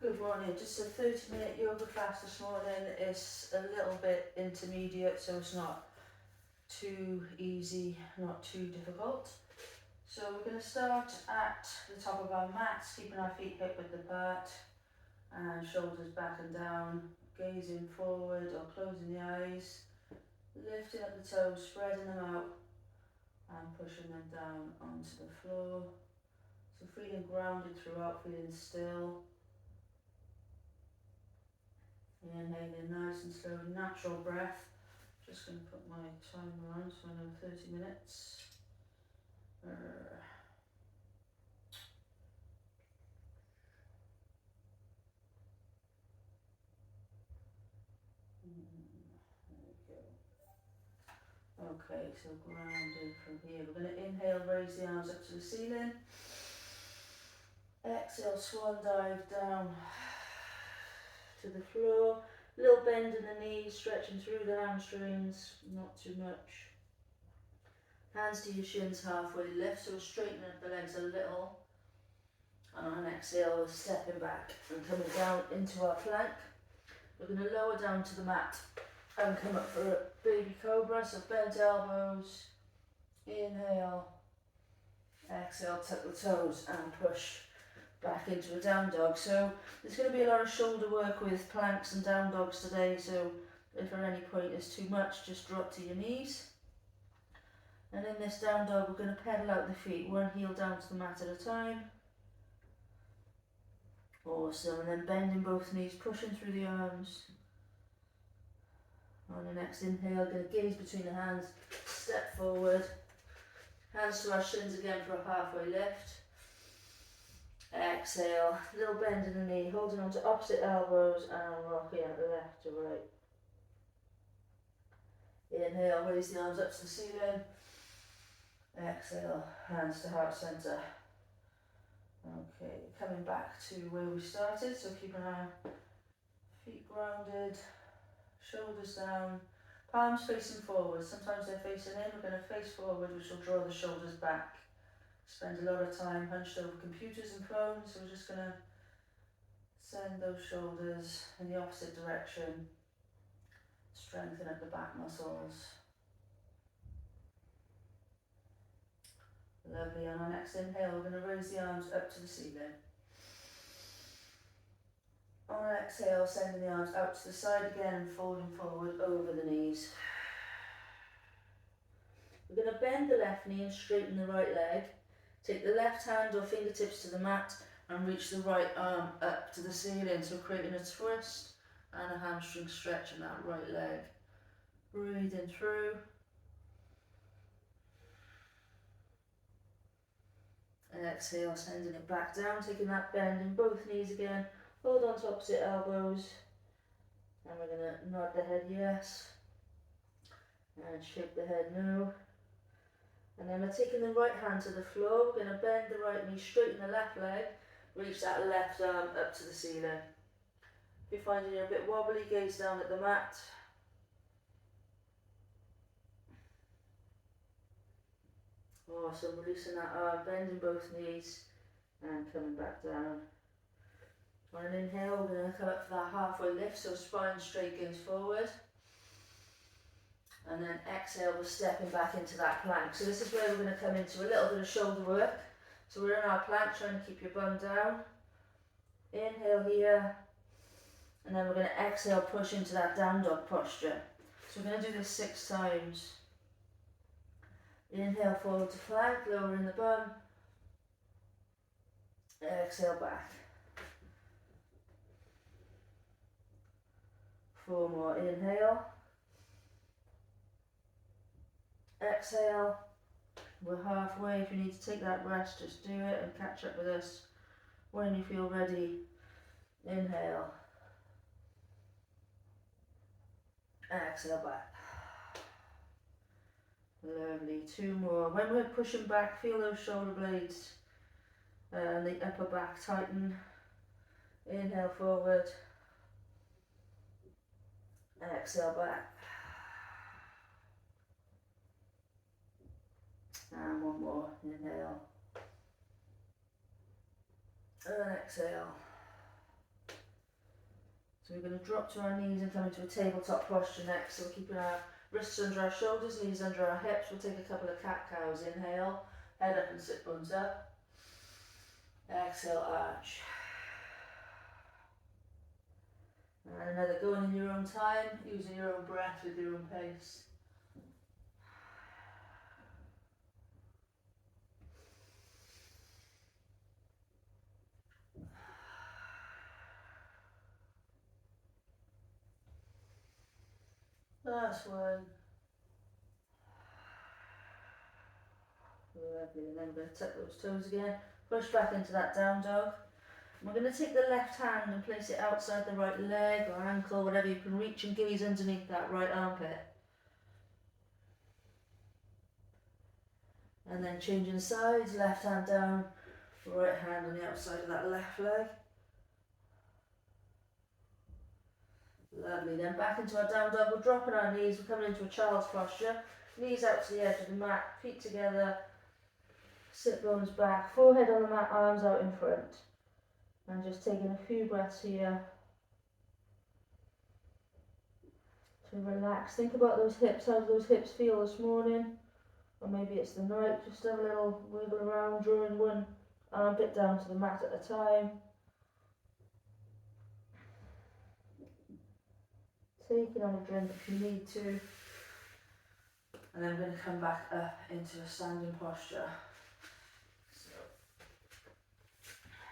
Good morning, just a 30-minute yoga class this morning. It's a little bit intermediate, so it's not too easy, not too difficult. So we're going to start at the top of our mats, keeping our feet hip width apart and shoulders back and down, gazing forward or closing the eyes, lifting up the toes, spreading them out and pushing them down onto the floor. So feeling grounded throughout, feeling still. Inhaling nice and slow, natural breath. Just going to put my timer on so I know 30 minutes. There we go. Okay, so grounded from here. We're going to inhale, raise the arms up to the ceiling. Exhale, swan dive down to the floor. Little bend in the knees, stretching through the hamstrings, not too much. Hands to your shins, halfway lift, so straighten up the legs a little. And on an exhale, we're stepping back and coming down into our plank. We're going to lower down to the mat and come up for a baby cobra, so bent elbows, inhale, exhale, tuck the toes and push back into a down dog. So there's going to be a lot of shoulder work with planks and down dogs today, so if at any point it's too much, just drop to your knees. And in this down dog, we're going to pedal out the feet, one heel down to the mat at a time. Awesome, and then bending both knees, pushing through the arms. On the next inhale, going to gaze between the hands, step forward. Hands to our shins again for a halfway lift. Exhale, little bend in the knee, holding on to opposite elbows and rocking left to right. Inhale, raise the arms up to the ceiling. Exhale, hands to heart centre. Okay, coming back to where we started, so keeping our feet grounded, shoulders down, palms facing forward. Sometimes they're facing in, we're going to face forward, which will draw the shoulders back. Spend a lot of time hunched over computers and phones, so we're just going to send those shoulders in the opposite direction, strengthen up the back muscles. Lovely, and on our next inhale, we're going to raise the arms up to the ceiling. On our exhale, sending the arms out to the side again and folding forward over the knees. We're going to bend the left knee and straighten the right leg. Take the left hand or fingertips to the mat and reach the right arm up to the ceiling, so creating a twist and a hamstring stretch in that right leg. Breathing through. And exhale, sending it back down, taking that bend in both knees again. Hold on to opposite elbows. And we're going to nod the head yes. And shake the head no. And then we're taking the right hand to the floor. We're going to bend the right knee, straighten the left leg. Reach that left arm up to the ceiling. If you're finding you're a bit wobbly, gaze down at the mat. Awesome, releasing that arm, bending both knees and coming back down. On an inhale, we're going to come up for that halfway lift, so spine straight, gaze forward. And then exhale, we're stepping back into that plank. So this is where we're going to come into a little bit of shoulder work. So we're in our plank, trying to keep your bum down. Inhale here. And then we're going to exhale, push into that down dog posture. So we're going to do this 6 times. Inhale forward to plank, lowering the bum. Exhale back. 4 more, inhale. Exhale. We're halfway. If you need to take that rest, just do it and catch up with us when you feel ready. Inhale. Exhale back. Lovely, 2 more. When we're pushing back, feel those shoulder blades and the upper back tighten. Inhale forward. Exhale back. And 1 more. Inhale. And exhale. So we're going to drop to our knees and come into a tabletop posture next. So we're keeping our wrists under our shoulders, knees under our hips. We'll take a couple of cat cows. Inhale, head up and sit bones up. Exhale, arch. And another, going in your own time, using your own breath with your own pace. Last one. Lovely, and then we're going to tuck those toes again. Push back into that down dog. We're going to take the left hand and place it outside the right leg or ankle, whatever you can reach, and gaze underneath that right armpit. And then changing sides, left hand down, right hand on the outside of that left leg. Lovely, then back into our down dog. We're dropping our knees, we're coming into a child's posture. Knees out to the edge of the mat, feet together, sit bones back, forehead on the mat, arms out in front. And just taking a few breaths here to relax. Think about those hips, how do those hips feel this morning? Or maybe it's the night, just have a little wiggle around, drawing one armpit down to the mat at a time. Taking on a drink if you need to. And then we're going to come back up into a standing posture. So,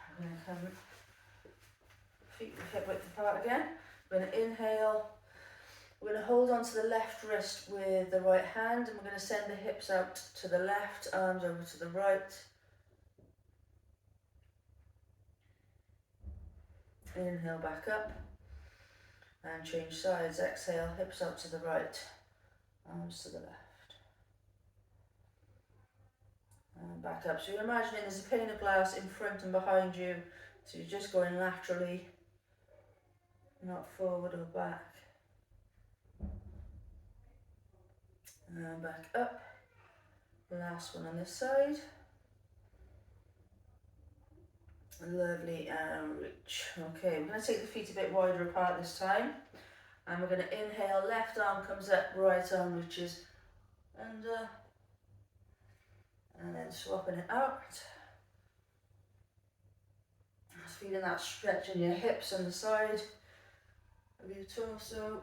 I'm going to come feet hip width apart again. We're going to inhale. We're going to hold on to the left wrist with the right hand, and we're going to send the hips out to the left, arms over to the right. Inhale back up and change sides. Exhale, hips out to the right, arms to the left. And back up. So you're imagining there's a pane of glass in front and behind you, so you're just going laterally, not forward or back. And back up. Last one on this side. Lovely, and reach. Okay, we're going to take the feet a bit wider apart this time. And we're going to inhale, left arm comes up, right arm reaches under. And then swapping it out. Just feeling that stretch in your hips and the side of your torso.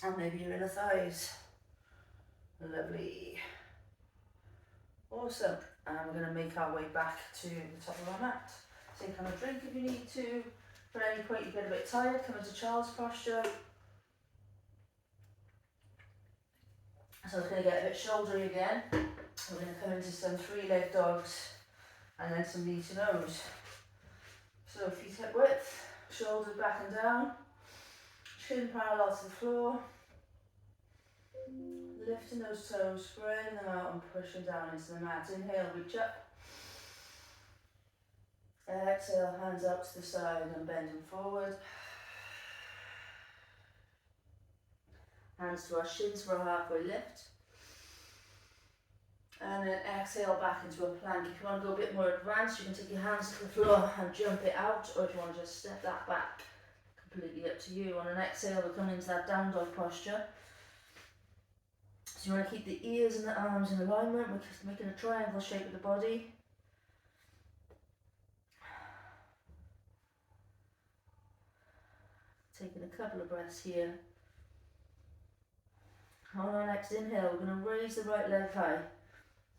And maybe your inner thighs. Lovely. Awesome. And we're going to make our way back to the top of our mat. Take on a drink if you need to. If at any point you get a bit tired, come into child's posture. So it's going to get a bit shouldery again. We're going to come into some three-leg dogs and then some knee to nose. So feet hip width, shoulders back and down, chin parallel to the floor. Lifting those toes, spreading them out and pushing down into the mat. Inhale, reach up. Exhale, hands out to the side and bending forward. Hands to our shins for a halfway lift. And then exhale back into a plank. If you want to go a bit more advanced, you can take your hands to the floor and jump it out, or if you want to just step that back, completely up to you. On an exhale, we're coming into that down dog posture. So you want to keep the ears and the arms in alignment. We're just making a triangle shape of the body. Taking a couple of breaths here. On our next inhale, we're going to raise the right leg high.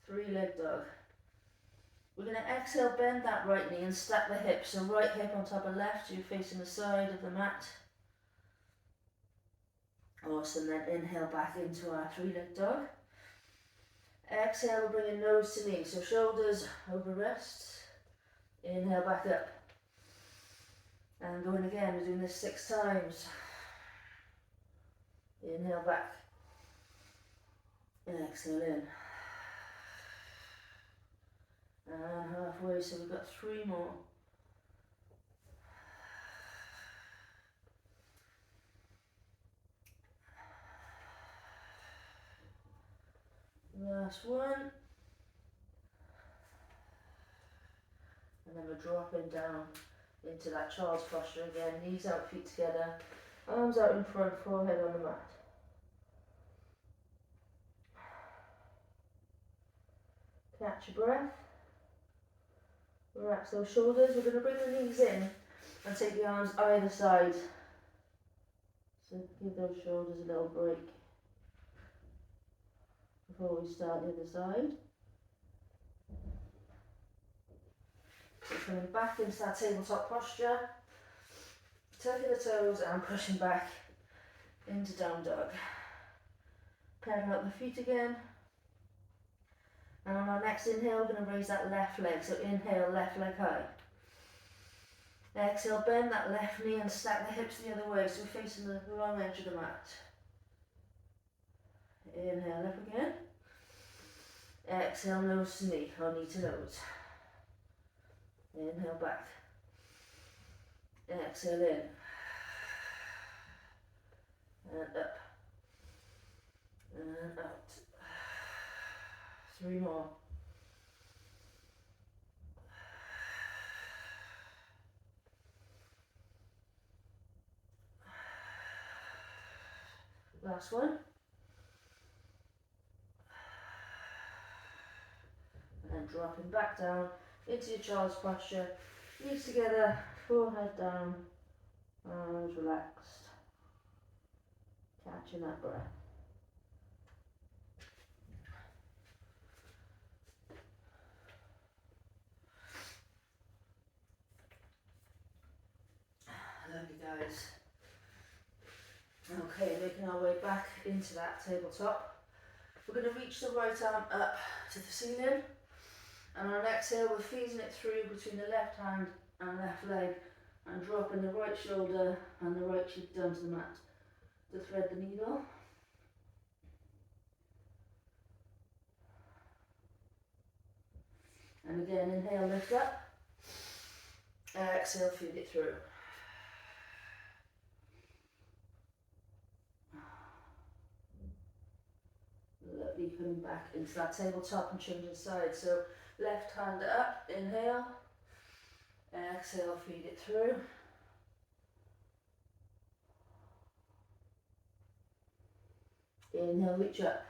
Three-leg dog. We're going to exhale, bend that right knee and stack the hips. So right hip on top of left, so you're facing the side of the mat. Awesome, then inhale back into our three-leg dog. Exhale, we're bringing nose to knee, so shoulders over wrists. Inhale back up. And going again, we're doing this 6 times. Inhale back. Exhale in. And halfway, so we've got 3 more. Last one. And then we're dropping down into that child's posture again. Knees out, feet together, arms out in front, forehead on the mat. Catch your breath. Relax those shoulders. We're going to bring the knees in and take the arms either side. So give those shoulders a little break before we start the other side. So coming back into that tabletop posture, tucking the toes and pushing back into down dog. Pedal up the feet again. And on our next inhale, we're going to raise that left leg. So inhale, left leg high. Exhale, bend that left knee and stack the hips the other way, so we're facing the wrong edge of the mat. Inhale up again. Exhale, nose to knee, or knee to nose. Inhale back. Exhale in. And up. And out. 3 more. Last one. And dropping back down into your child's posture. Knees together, forehead down, arms relaxed. Catching that breath. Lovely, guys. Okay, making our way back into that tabletop. We're going to reach the right arm up to the ceiling, and on an exhale we're feeding it through between the left hand and left leg and dropping the right shoulder and the right cheek down to the mat to thread the needle. And again, inhale, lift up. Exhale, feed it through. Lovely, coming back into that tabletop and changing sides. So left hand up, inhale. Exhale, feed it through. Inhale, reach up.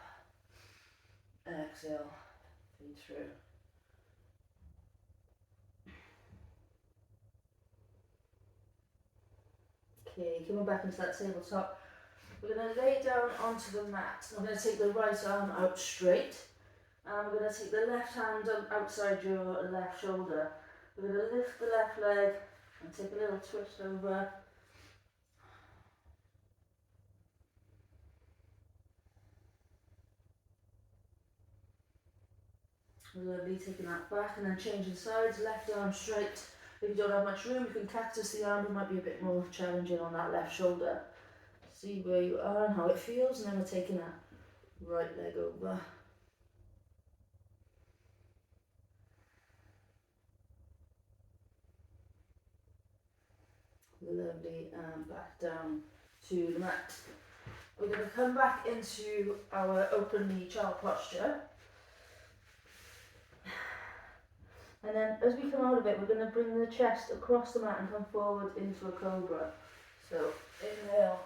Exhale, feed through. Okay, coming back into that tabletop. We're going to lay down onto the mat. I'm going to take the right arm out straight. And we're going to take the left hand outside your left shoulder. We're going to lift the left leg and take a little twist over. Lovely, taking that back and then changing sides. Left arm straight. If you don't have much room, you can cactus the arm. It might be a bit more challenging on that left shoulder. See where you are and how it feels, and then we're taking that right leg over. Lovely, and back down to the mat. We're going to come back into our open knee child posture. And then as we come out of it, we're going to bring the chest across the mat and come forward into a cobra. So inhale.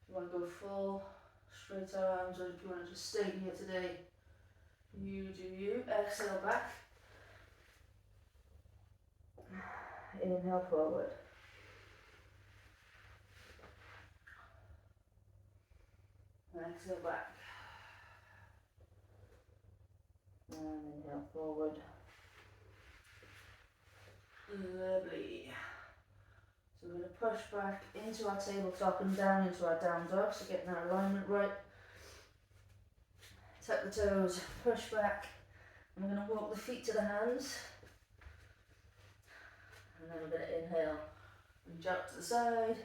If you want to go full straight arms, or if you want to just stay here today, you do you. Exhale back. Inhale forward. Exhale back. And inhale forward. Lovely. So we're going to push back into our tabletop and down into our down dog, so getting our alignment right. Tuck the toes, push back, and we're going to walk the feet to the hands. And then we're going to inhale and jump to the side.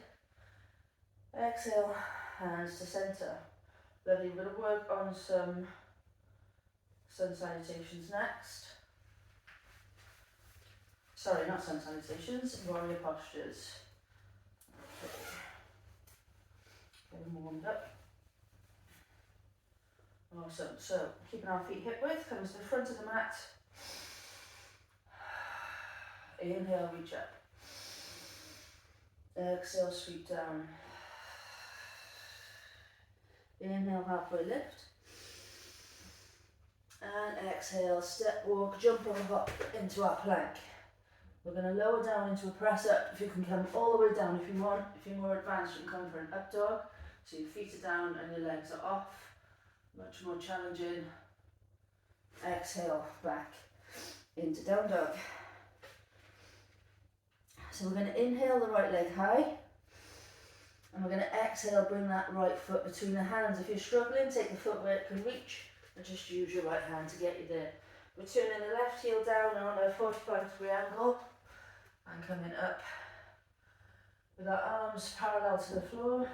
Exhale, hands to centre. Lovely, we're going to work on some sun salutations next. Sorry, not sun salutations, warrior postures. Okay. Get them warmed up. Awesome, so keeping our feet hip width, comes to the front of the mat. Inhale, reach up. Exhale, sweep down. Inhale, halfway lift. And exhale, step, walk, jump or hop into our plank. We're going to lower down into a press up. If you can come all the way down if you want. If you're more advanced, you can come for an up dog. So your feet are down and your legs are off. Much more challenging. Exhale, back into down dog. So we're going to inhale the right leg high. And we're going to exhale, bring that right foot between the hands. If you're struggling, take the foot where it can reach and just use your right hand to get you there. We're turning the left heel down on a 45-degree angle and coming up with our arms parallel to the floor,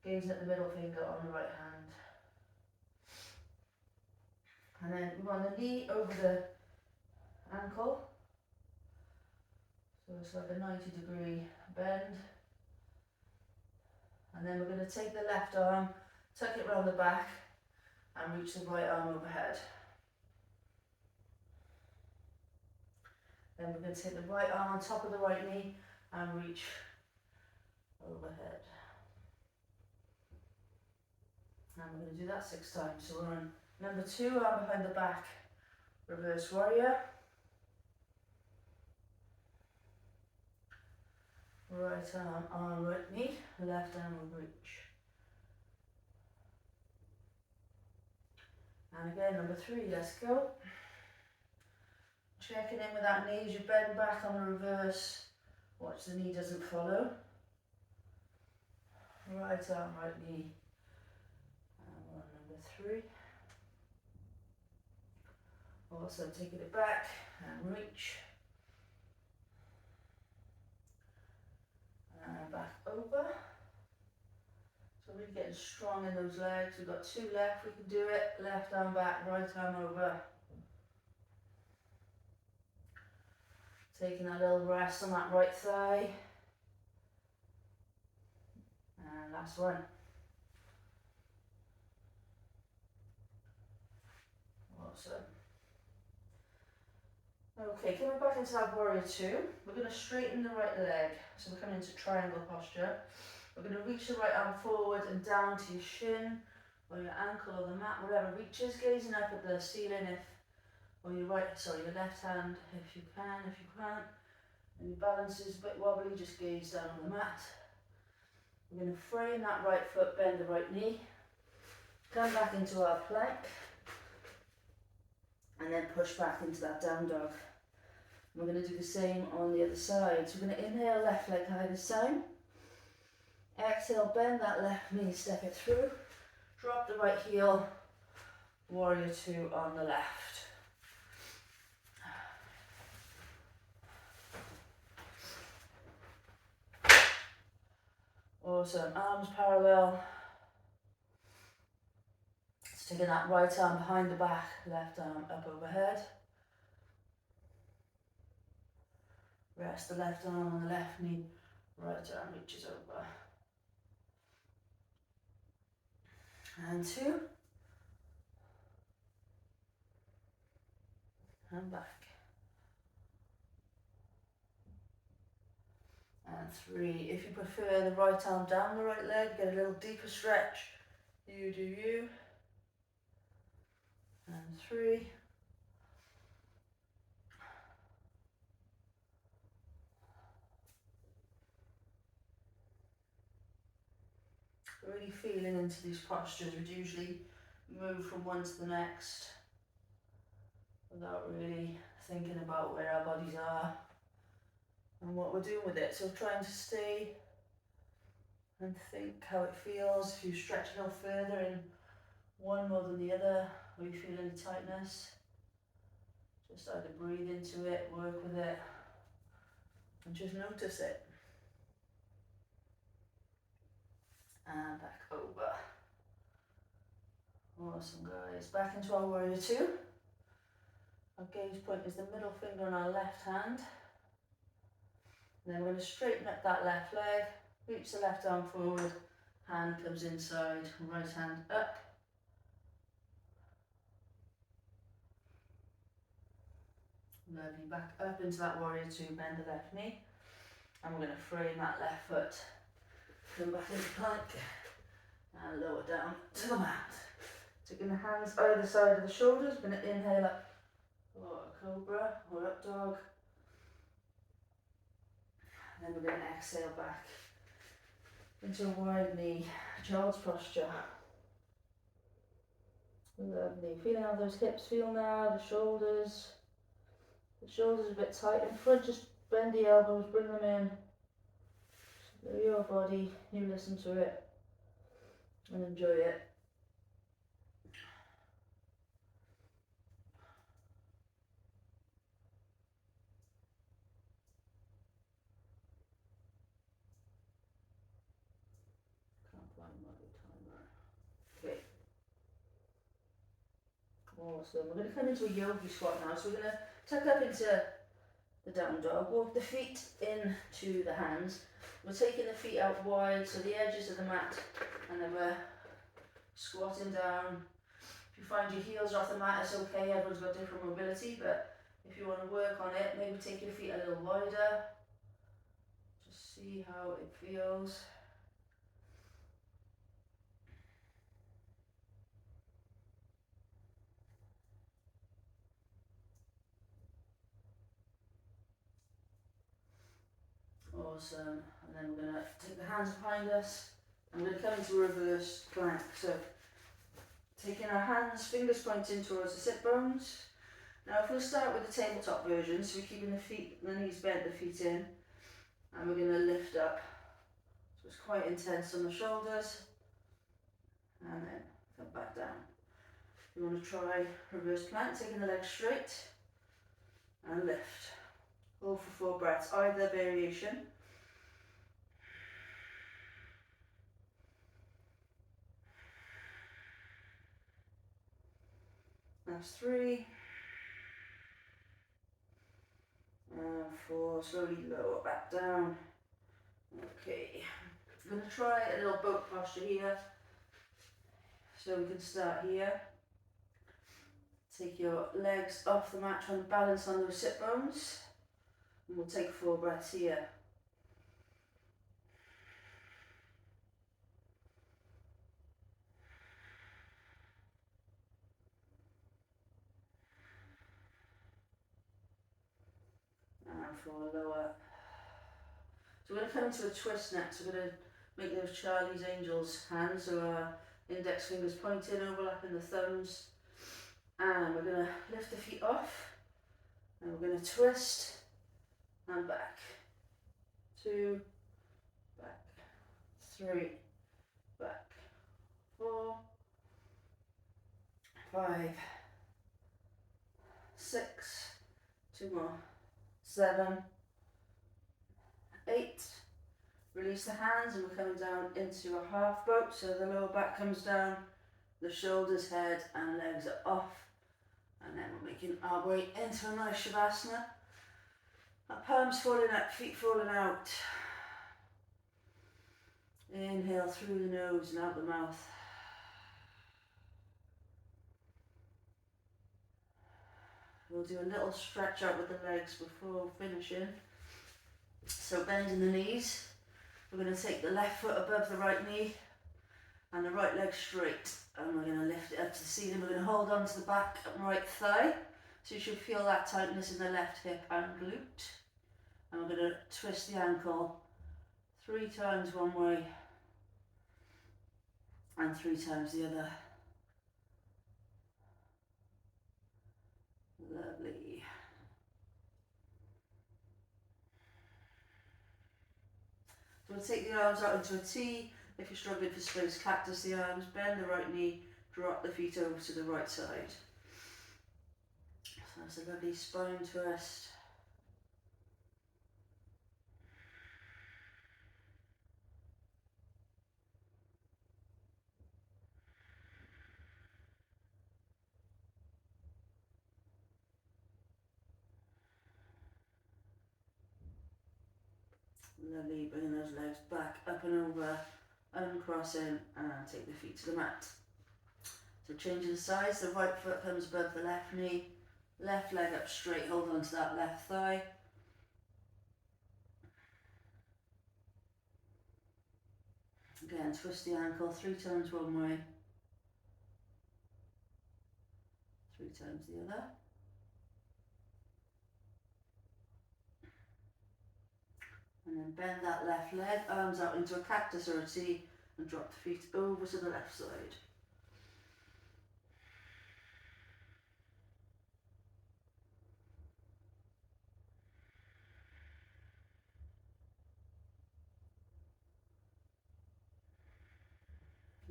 gazing at the middle finger on the right hand. And then we want the knee over the ankle. So it's like a 90-degree bend. And then we're going to take the left arm, tuck it round the back and reach the right arm overhead. Then we're going to take the right arm on top of the right knee and reach overhead. And we're going to do that 6 times. So we're on number 2, arm behind the back, reverse warrior. Right arm on right knee, left arm will reach. And again, number 3, let's go. Checking in with that knee as you bend back on the reverse. Watch the knee doesn't follow. Right arm, right knee. And we're on number 3. Also taking it back and reach. And back over. So really getting strong in those legs. We've got 2 left, we can do it. Left arm back, right arm over. Taking a little rest on that right thigh. And last one. Awesome. Okay, coming back into that warrior 2, we're going to straighten the right leg. So we're coming into triangle posture. We're going to reach the right arm forward and down to your shin, or your ankle, or the mat, wherever reaches, gazing up at the ceiling, or your left hand, if you can, if you can't. And your balance is a bit wobbly, just gaze down on the mat. We're going to frame that right foot, bend the right knee, come back into our plank, and then push back into that down dog. We're going to do the same on the other side. So we're going to inhale, left leg high this time. Exhale, bend that left knee, step it through. Drop the right heel, warrior 2 on the left. Awesome, arms parallel. Sticking that right arm behind the back, left arm up overhead. Rest the left arm on the left knee, right arm reaches over. And 2. And back. And 3. If you prefer the right arm down the right leg, get a little deeper stretch. You do you. And 3. Really feeling into these postures. We'd usually move from one to the next without really thinking about where our bodies are and what we're doing with it. So trying to stay and think how it feels. If you stretch a little further in one more than the other, or you feel any tightness, just either breathe into it, work with it, and just notice it. And back over. Awesome, guys. Back into our warrior 2. Our gaze point is the middle finger on our left hand. And then we're going to straighten up that left leg, reach the left arm forward, hand comes inside, right hand up. Lovely, back up into that warrior 2, bend the left knee. And we're going to frame that left foot, come back into plank, and lower down to the mat. Taking the hands either side of the shoulders, we're going to inhale up for a cobra or up dog. And then we're going to exhale back into a wide knee, child's posture. Lovely. Feeling how those hips feel now, the shoulders. The shoulders are a bit tight in front, just bend the elbows, bring them in. So your body, you listen to it and enjoy it. Can't find my timer. Okay. Awesome. We're going to come into a yogi squat now. So we're going to tuck up into the down dog, walk the feet into the hands. We're taking the feet out wide, so the edges of the mat, and then we're squatting down. If you find your heels off the mat, it's okay, everyone's got different mobility, but if you want to work on it, maybe take your feet a little wider. Just see how it feels. Awesome. And then we're going to take the hands behind us. I'm going to come into a reverse plank. So taking our hands, fingers pointing towards the sit bones. Now if we'll start with the tabletop version, so we're keeping the knees bent, the feet in, and we're going to lift up. So it's quite intense on the shoulders, and then come back down. You want to try reverse plank, taking the legs straight, and lift. Hold for 4 breaths, either variation. That's 3. And 4, slowly lower back down. Okay, I'm going to try a little boat posture here. So we can start here. Take your legs off the mat, try and balance on those sit bones. And we'll take 4 breaths here. And 4 lower. So we're going to come into a twist next. We're going to make those Charlie's Angels hands, so our index fingers pointing, overlapping the thumbs. And we're going to lift the feet off. And we're going to twist and back. 2, back. 3, back. 4, 5, 6, 2 more, 7, 8. Release the hands and we're coming down into a half boat, so the lower back comes down, the shoulders, head and legs are off, and then we're making our way into a nice Shavasana. Our palms falling up, feet falling out. Inhale through the nose and out the mouth. We'll do a little stretch out with the legs before finishing. So bending the knees. We're going to take the left foot above the right knee and the right leg straight, and we're going to lift it up to the ceiling. We're going to hold on to the back and right thigh, so you should feel that tightness in the left hip and glute. And we're going to twist the ankle 3 times one way and 3 times the other. Lovely. So we'll take the arms out into a T. If you're struggling for space, cactus the arms, bend the right knee, drop the feet over to the right side. So that's a lovely spine twist. Lovely, bringing those legs back, up and over, uncrossing, and take the feet to the mat. So changing the sides, the right foot comes above the left knee, left leg up straight, hold on to that left thigh. Again, twist the ankle 3 times one way, 3 times the other. And then bend that left leg, arms out into a cactus or a T, and drop the feet over to the left side.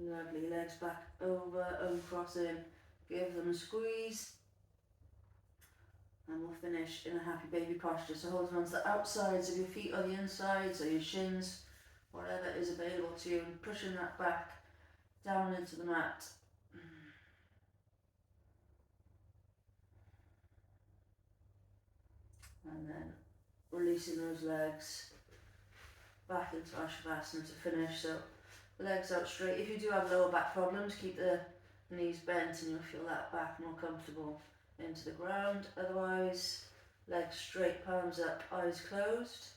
Lovely, legs back over, uncrossing, give them a squeeze. And we'll finish in a happy baby posture. So holding on to the outsides of your feet or the insides or your shins, whatever is available to you, and pushing that back down into the mat. And then releasing those legs back into our Shavasana to finish. So legs out straight. If you do have lower back problems, keep the knees bent and you'll feel that back more comfortable into the ground. Otherwise, legs straight, palms up, eyes closed.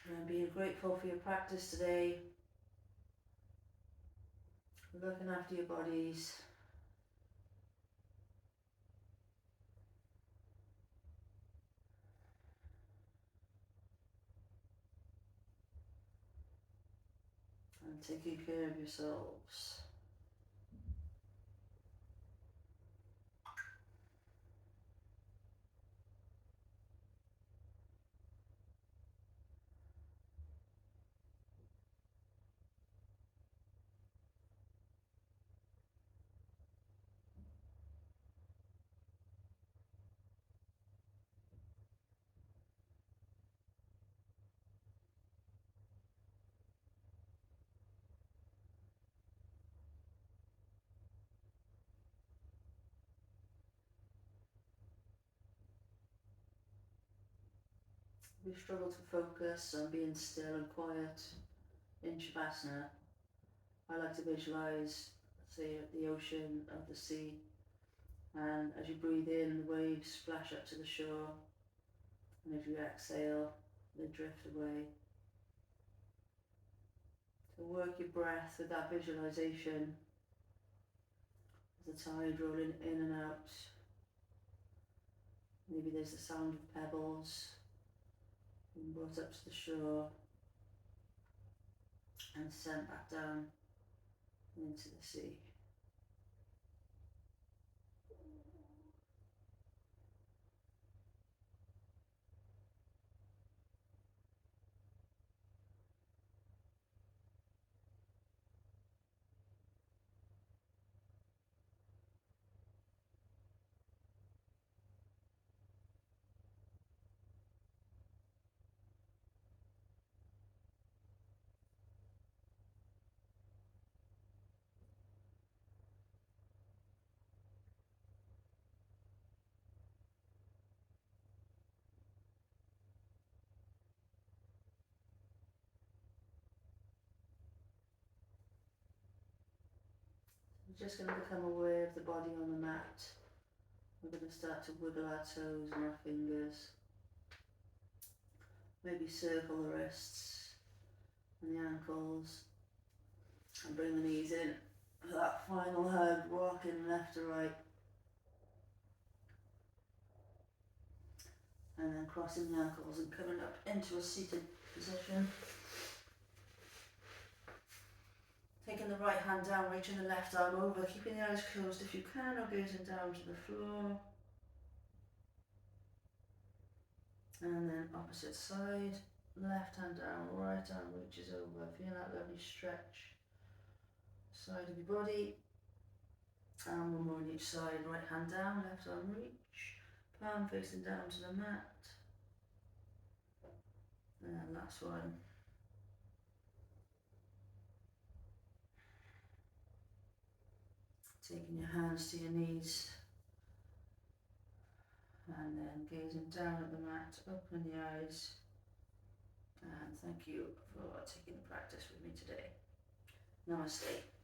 And being grateful for your practice today. Looking after your bodies. And taking care of yourselves. If you struggle to focus on being still and quiet in Shavasana, I like to visualise, say, the ocean or the sea, and as you breathe in, the waves splash up to the shore, and as you exhale, they drift away. So work your breath with that visualisation, the tide rolling in and out. Maybe there's the sound of pebbles being brought up to the shore and sent back down into the sea. We're just going to become aware of the body on the mat. We're going to start to wiggle our toes and our fingers. Maybe circle the wrists and the ankles. And bring the knees in for that final hug, rocking left to right. And then crossing the ankles and coming up into a seated position. Taking the right hand down, reaching the left arm over, keeping the eyes closed if you can, or gazing down to the floor. And then opposite side, left hand down, right arm reaches over. Feel that lovely stretch. Side of your body. And one more on each side, right hand down, left arm reach. Palm facing down to the mat. And last one. Taking your hands to your knees and then gazing down at the mat, opening the eyes, and thank you for taking the practice with me today. Namaste.